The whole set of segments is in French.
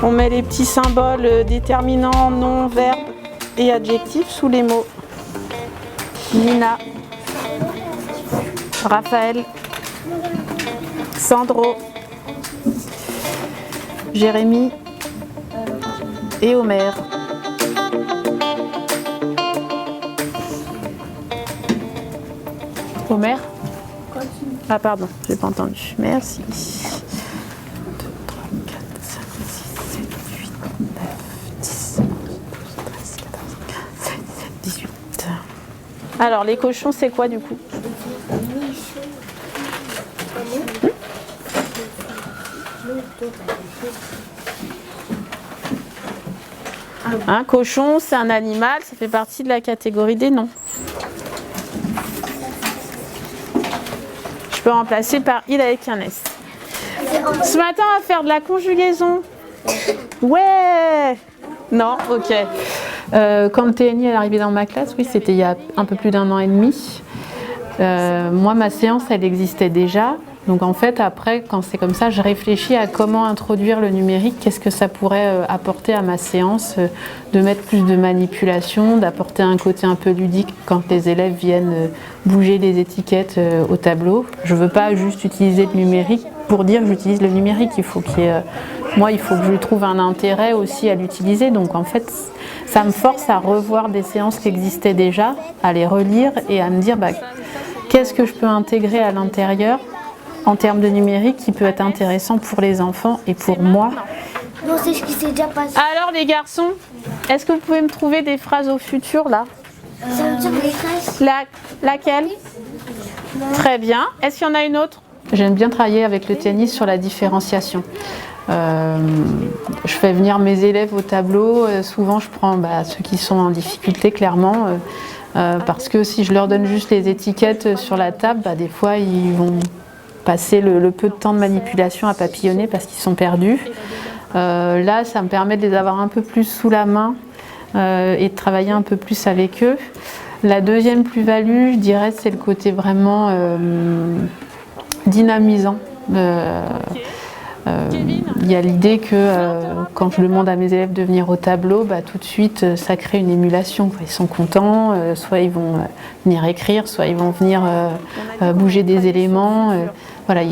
On met les petits symboles déterminants, noms, verbes et adjectifs sous les mots. Nina, Raphaël, Sandro, Jérémy et Omer. Omer? Ah pardon, j'ai pas entendu. Merci. 2, 3, 4, 5, 6, 7, 8, 9, 10, 11, 12, 13, 14, 15, 16, 17, 18. Alors les cochons c'est quoi du coup? Un cochon c'est un animal, ça fait partie de la catégorie des noms. Je peux remplacer par il avec un S. Ce matin, on va faire de la conjugaison. Ouais! Non, ok. Quand TNI est arrivé dans ma classe, oui, c'était il y a un peu plus d'1 an et demi. Moi, ma séance, elle existait déjà. Donc en fait, après, quand c'est comme ça, je réfléchis à comment introduire le numérique, qu'est-ce que ça pourrait apporter à ma séance, de mettre plus de manipulation, d'apporter un côté un peu ludique quand les élèves viennent bouger les étiquettes au tableau. Je ne veux pas juste utiliser le numérique pour dire que j'utilise le numérique, il faut qu'il y ait, moi, il faut que je trouve un intérêt aussi à l'utiliser. Donc en fait, ça me force à revoir des séances qui existaient déjà, à les relire et à me dire qu'est-ce que je peux intégrer à l'intérieur en termes de numérique qui peut être intéressant pour les enfants et pour moi. Non, c'est ce qui s'est déjà passé. Alors les garçons, est-ce que vous pouvez me trouver des phrases au futur là? Ça veut dire les phrases. Laquelle? Très bien. Est-ce qu'il y en a une autre? J'aime bien travailler avec le tennis sur la différenciation. Je fais venir mes élèves au tableau. Souvent, je prends ceux qui sont en difficulté, clairement. Parce que si je leur donne juste les étiquettes sur la table, des fois, ils vont passer le peu de temps de manipulation à papillonner parce qu'ils sont perdus. Là, ça me permet de les avoir un peu plus sous la main et de travailler un peu plus avec eux. La deuxième plus-value, je dirais, c'est le côté vraiment dynamisant. Il y a l'idée que quand je demande à mes élèves de venir au tableau, tout de suite ça crée une émulation. Ils sont contents, soit ils vont venir écrire, soit ils vont venir bouger des éléments. Voilà,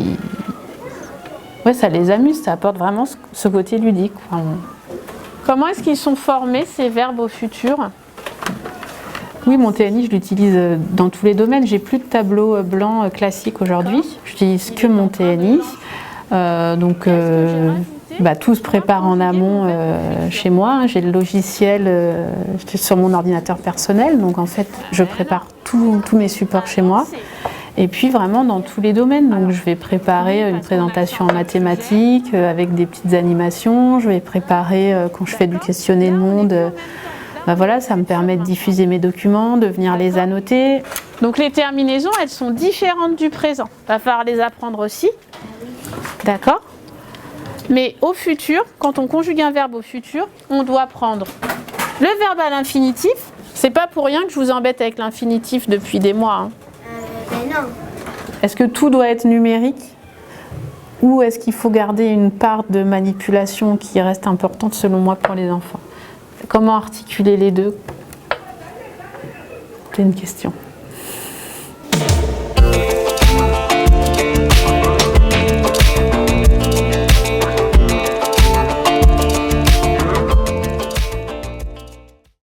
ouais, ça les amuse, ça apporte vraiment ce côté ludique. Comment est-ce qu'ils sont formés ces verbes au futur? Oui, mon TNI, je l'utilise dans tous les domaines. J'ai plus de tableau blanc classique aujourd'hui. J'utilise que mon TNI. Tout se prépare en amont chez moi. J'ai le logiciel sur mon ordinateur personnel. Donc en fait, je prépare tous mes supports chez moi. Et puis vraiment dans tous les domaines. Donc je vais préparer une présentation en mathématiques avec des petites animations. Je vais préparer quand je fais du questionner le monde. Voilà, ça me permet de diffuser mes documents, de venir les annoter. Donc les terminaisons, elles sont différentes du présent. Il va falloir les apprendre aussi. D'accord? Mais au futur, quand on conjugue un verbe au futur, on doit prendre le verbe à l'infinitif. C'est pas pour rien que je vous embête avec l'infinitif depuis des mois. Non. Est-ce que tout doit être numérique? Ou est-ce qu'il faut garder une part de manipulation qui reste importante selon moi pour les enfants? Comment articuler les deux? C'est une question.